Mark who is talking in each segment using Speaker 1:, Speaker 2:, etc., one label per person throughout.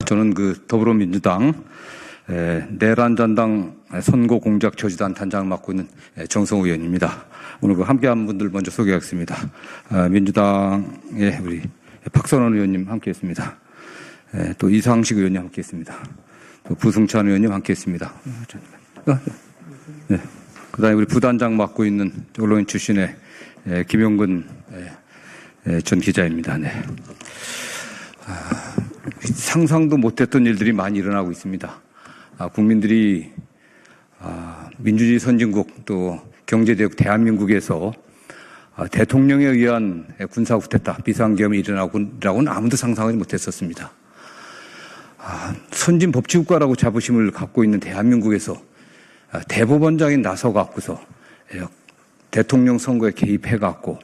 Speaker 1: 저는 더불어민주당 내란전당 선거 공작 저지단 단장을 맡고 있는 정성우 의원입니다. 오늘 함께한 분들 먼저 소개하겠습니다. 민주당의 우리 박선원 의원님 함께했습니다. 또 이상식 의원님 함께했습니다. 또 부승찬 의원님 함께했습니다. 네. 그다음에 우리 부단장 맡고 있는 언론인 출신의 김용근 전 기자입니다. 네. 상상도 못했던 일들이 많이 일어나고 있습니다. 국민들이 민주주의 선진국 또 경제대국 대한민국에서 대통령에 의한 군사 쿠데타 비상계엄이 일어나고는 아무도 상상하지 못했었습니다. 선진 법치국가라고 자부심을 갖고 있는 대한민국에서 대법원장이 나서갖고서 대통령 선거에 개입해갖고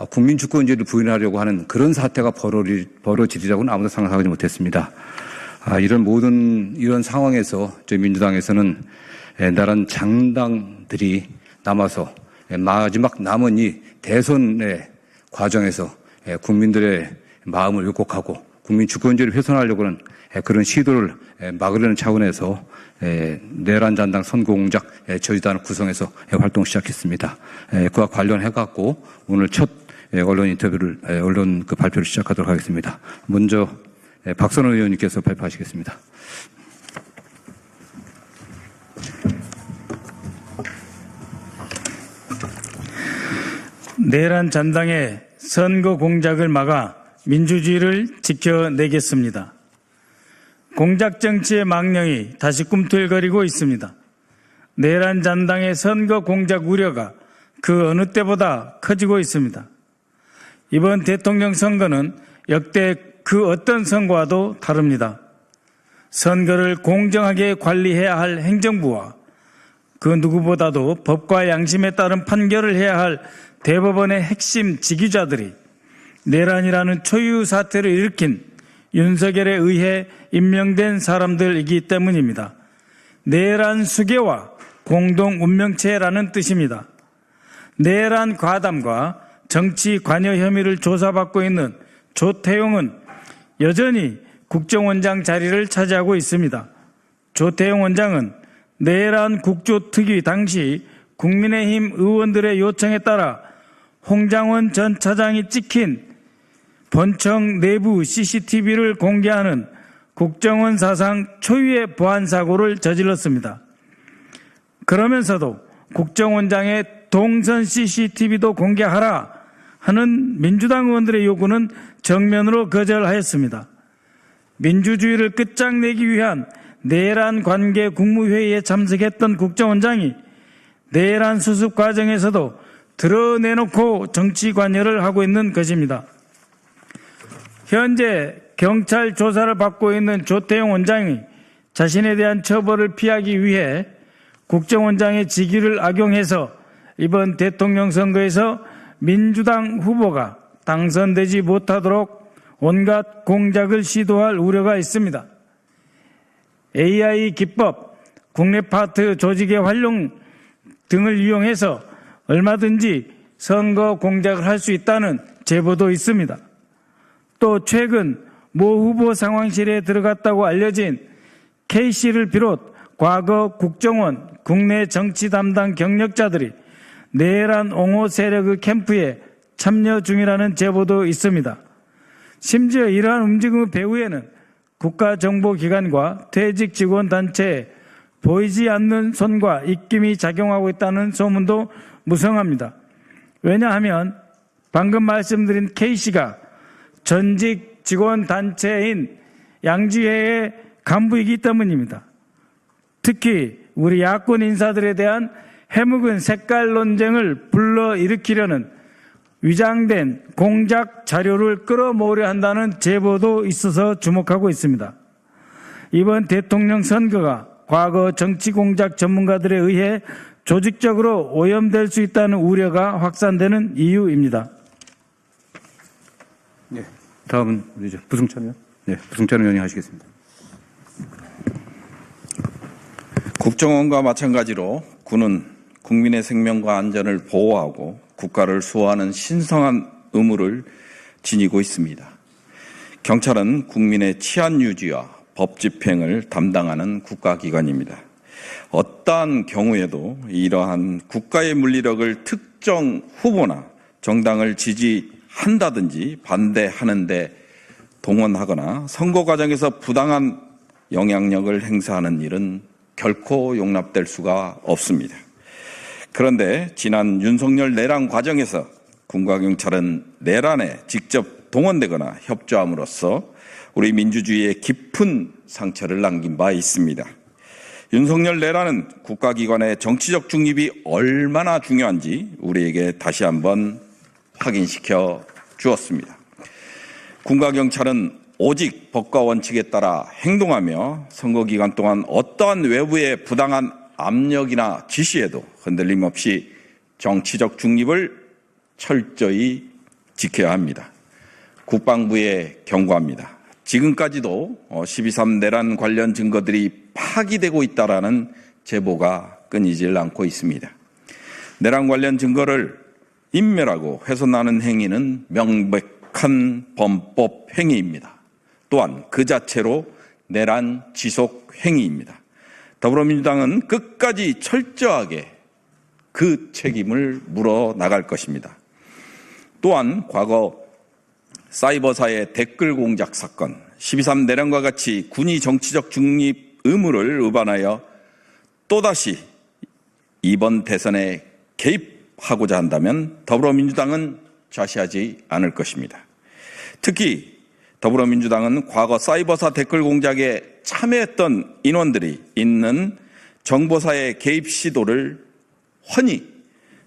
Speaker 1: 국민 주권제를 부인하려고 하는 그런 사태가 벌어지리라고는 아무도 상상하지 못했습니다. 이런 상황에서 저희 민주당에서는 나란 장당들이 남아서 마지막 남은 이 대선의 과정에서 국민들의 마음을 왜곡하고 국민 주권제를 훼손하려고 하는 그런 시도를 막으려는 차원에서 내란 잔당 선거 공작 저지단을 구성해서 활동을 시작했습니다. 그와 관련해갖고 오늘 첫 언론 발표를 시작하도록 하겠습니다. 먼저 박선원 의원님께서 발표하시겠습니다.
Speaker 2: 내란 잔당의 선거 공작을 막아 민주주의를 지켜내겠습니다. 공작 정치의 망령이 다시 꿈틀거리고 있습니다. 내란 잔당의 선거 공작 우려가 그 어느 때보다 커지고 있습니다. 이번 대통령 선거는 역대 그 어떤 선거와도 다릅니다. 선거를 공정하게 관리해야 할 행정부와 그 누구보다도 법과 양심에 따른 판결을 해야 할 대법원의 핵심 지휘자들이 내란이라는 초유 사태를 일으킨 윤석열에 의해 임명된 사람들이기 때문입니다. 내란 수괴와 공동 운명체라는 뜻입니다. 내란 과담과 정치 관여 혐의를 조사받고 있는 조태용은 여전히 국정원장 자리를 차지하고 있습니다. 조태용 원장은 내란 국조특위 당시 국민의힘 의원들의 요청에 따라 홍장원 전 차장이 찍힌 본청 내부 CCTV를 공개하는 국정원 사상 초유의 보안 사고를 저질렀습니다. 그러면서도 국정원장의 동선 CCTV도 공개하라 하는 민주당 의원들의 요구는 정면으로 거절하였습니다. 민주주의를 끝장내기 위한 내란 관계 국무회의에 참석했던 국정원장이 내란 수습 과정에서도 드러내놓고 정치 관여를 하고 있는 것입니다. 현재 경찰 조사를 받고 있는 조태용 원장이 자신에 대한 처벌을 피하기 위해 국정원장의 직위를 악용해서 이번 대통령 선거에서 민주당 후보가 당선되지 못하도록 온갖 공작을 시도할 우려가 있습니다. AI 기법, 국내 파트 조직의 활용 등을 이용해서 얼마든지 선거 공작을 할 수 있다는 제보도 있습니다. 또 최근 모 후보 상황실에 들어갔다고 알려진 K씨를 비롯 과거 국정원, 국내 정치 담당 경력자들이 내란 옹호 세력의 캠프에 참여 중이라는 제보도 있습니다. 심지어 이러한 움직임의 배후에는 국가정보기관과 퇴직 직원 단체에 보이지 않는 손과 입김이 작용하고 있다는 소문도 무성합니다. 왜냐하면 방금 말씀드린 K씨가 전직 직원 단체인 양지회의 간부이기 때문입니다. 특히 우리 야권 인사들에 대한 해묵은 색깔 논쟁을 불러일으키려는 위장된 공작 자료를 끌어모으려 한다는 제보도 있어서 주목하고 있습니다. 이번 대통령 선거가 과거 정치 공작 전문가들에 의해 조직적으로 오염될 수 있다는 우려가 확산되는 이유입니다.
Speaker 1: 네, 다음은 이제 부승찬 의원. 네, 부승찬 의원이 하시겠습니다.
Speaker 3: 국정원과 마찬가지로 군은 국민의 생명과 안전을 보호하고 국가를 수호하는 신성한 의무를 지니고 있습니다. 경찰은 국민의 치안 유지와 법 집행을 담당하는 국가기관입니다. 어떠한 경우에도 이러한 국가의 물리력을 특정 후보나 정당을 지지한다든지 반대하는데 동원하거나 선거 과정에서 부당한 영향력을 행사하는 일은 결코 용납될 수가 없습니다. 그런데 지난 윤석열 내란 과정에서 군과 경찰은 내란에 직접 동원되거나 협조함으로써 우리 민주주의에 깊은 상처를 남긴 바 있습니다. 윤석열 내란은 국가기관의 정치적 중립이 얼마나 중요한지 우리에게 다시 한번 확인시켜 주었습니다. 군과 경찰은 오직 법과 원칙에 따라 행동하며 선거 기간 동안 어떠한 외부의 부당한 압력이나 지시에도 흔들림 없이 정치적 중립을 철저히 지켜야 합니다. 국방부에 경고합니다. 지금까지도 12.3 내란 관련 증거들이 파기되고 있다라는 제보가 끊이질 않고 있습니다. 내란 관련 증거를 인멸하고 훼손하는 행위는 명백한 범법 행위입니다. 또한 그 자체로 내란 지속 행위입니다. 더불어민주당은 끝까지 철저하게 그 책임을 물어 나갈 것입니다. 또한 과거 사이버사의 댓글 공작 사건, 12.3 내란과 같이 군이 정치적 중립 의무를 위반하여 또다시 이번 대선에 개입하고자 한다면 더불어민주당은 좌시하지 않을 것입니다. 특히 더불어민주당은 과거 사이버사 댓글 공작에 참여했던 인원들이 있는 정보사의 개입 시도를 훤히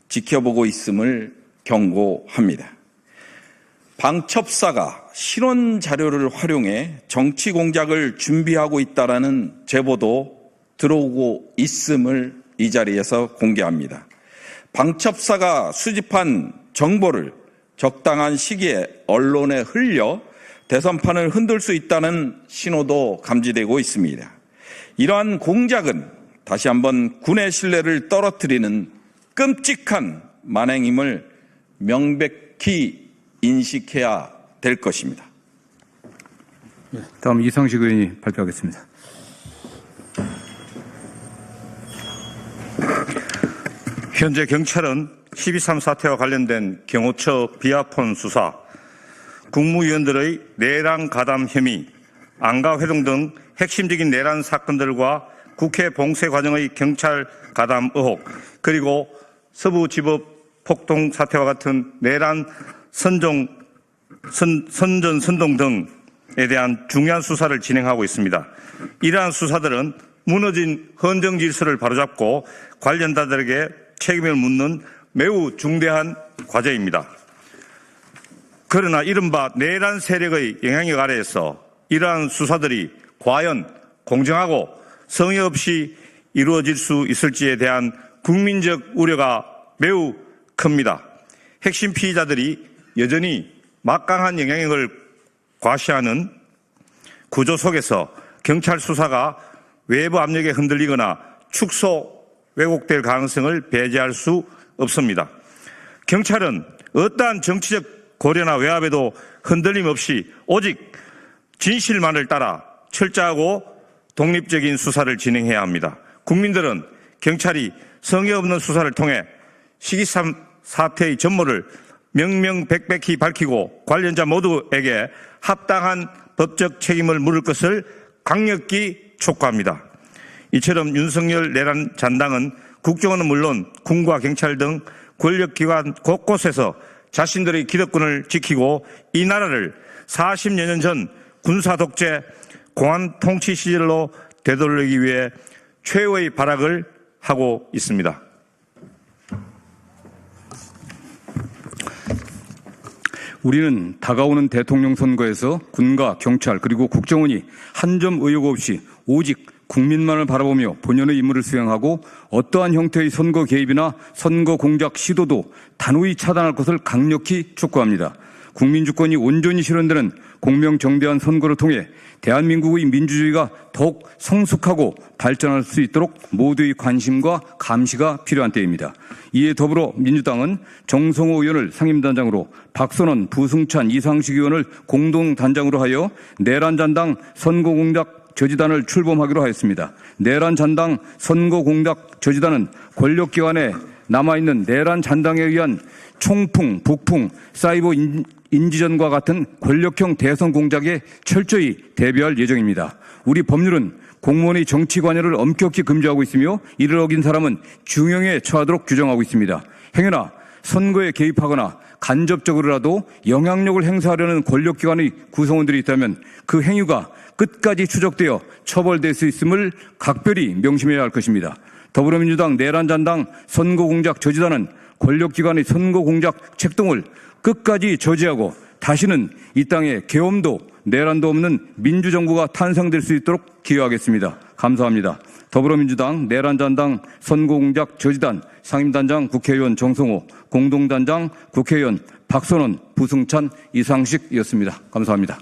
Speaker 3: 지켜보고 있음을 경고합니다. 방첩사가 실원 자료를 활용해 정치 공작을 준비하고 있다라는 제보도 들어오고 있음을 이 자리에서 공개합니다. 방첩사가 수집한 정보를 적당한 시기에 언론에 흘려 대선판을 흔들 수 있다는 신호도 감지되고 있습니다. 이러한 공작은 다시 한번 군의 신뢰를 떨어뜨리는 끔찍한 만행임을 명백히 인식해야 될 것입니다.
Speaker 1: 다음 이상식 의원이 발표하겠습니다.
Speaker 4: 현재 경찰은 12.3 사태와 관련된 경호처 비아폰 수사, 국무위원들의 내란 가담 혐의, 안가 회동 등 핵심적인 내란 사건들과 국회 봉쇄 과정의 경찰 가담 의혹, 그리고 서부지법 폭동 사태와 같은 내란 선전 선동 등에 대한 중요한 수사를 진행하고 있습니다. 이러한 수사들은 무너진 헌정 질서를 바로잡고 관련자들에게 책임을 묻는 매우 중대한 과제입니다. 그러나 이른바 내란 세력의 영향력 아래에서 이러한 수사들이 과연 공정하고 성의 없이 이루어질 수 있을지에 대한 국민적 우려가 매우 큽니다. 핵심 피의자들이 여전히 막강한 영향력을 과시하는 구조 속에서 경찰 수사가 외부 압력에 흔들리거나 축소, 왜곡될 가능성을 배제할 수 없습니다. 경찰은 어떠한 정치적 고려나 외압에도 흔들림 없이 오직 진실만을 따라 철저하고 독립적인 수사를 진행해야 합니다. 국민들은 경찰이 성의 없는 수사를 통해 12.3 사태의 전모를 명명백백히 밝히고 관련자 모두에게 합당한 법적 책임을 물을 것을 강력히 촉구합니다. 이처럼 윤석열 내란 잔당은 국정원은 물론 군과 경찰 등 권력기관 곳곳에서 자신들의 기득권을 지키고 이 나라를 40여 년 전 군사 독재 공안 통치 시절로 되돌리기 위해 최후의 발악을 하고 있습니다.
Speaker 1: 우리는 다가오는 대통령 선거에서 군과 경찰 그리고 국정원이 한 점 의혹 없이 오직 국민만을 바라보며 본연의 임무를 수행하고 어떠한 형태의 선거 개입이나 선거 공작 시도도 단호히 차단할 것을 강력히 촉구합니다. 국민주권이 온전히 실현되는 공명정대한 선거를 통해 대한민국의 민주주의가 더욱 성숙하고 발전할 수 있도록 모두의 관심과 감시가 필요한 때입니다. 이에 더불어 민주당은 정성호 의원을 상임단장으로 박선원, 부승찬, 이상식 의원을 공동단장으로 하여 내란잔당 선거공작 저지단을 출범하기로 하였습니다. 내란잔당 선거공작 저지단은 권력기관에 남아있는 내란잔당에 의한 총풍, 북풍, 사이버 인지전과 같은 권력형 대선 공작에 철저히 대비할 예정입니다. 우리 법률은 공무원의 정치 관여를 엄격히 금지하고 있으며 이를 어긴 사람은 중형에 처하도록 규정하고 있습니다. 행여나 선거에 개입하거나 간접적으로라도 영향력을 행사하려는 권력기관의 구성원들이 있다면 그 행위가 끝까지 추적되어 처벌될 수 있음을 각별히 명심해야 할 것입니다. 더불어민주당 내란잔당 선거공작 저지단은 권력기관의 선거공작 책동을 끝까지 저지하고 다시는 이 땅에 계엄도 내란도 없는 민주정부가 탄생될 수 있도록 기여하겠습니다. 감사합니다. 더불어민주당 내란잔당 선거공작 저지단 상임단장 국회의원 정성호, 공동단장 국회의원 박선원, 부승찬, 이상식이었습니다. 감사합니다.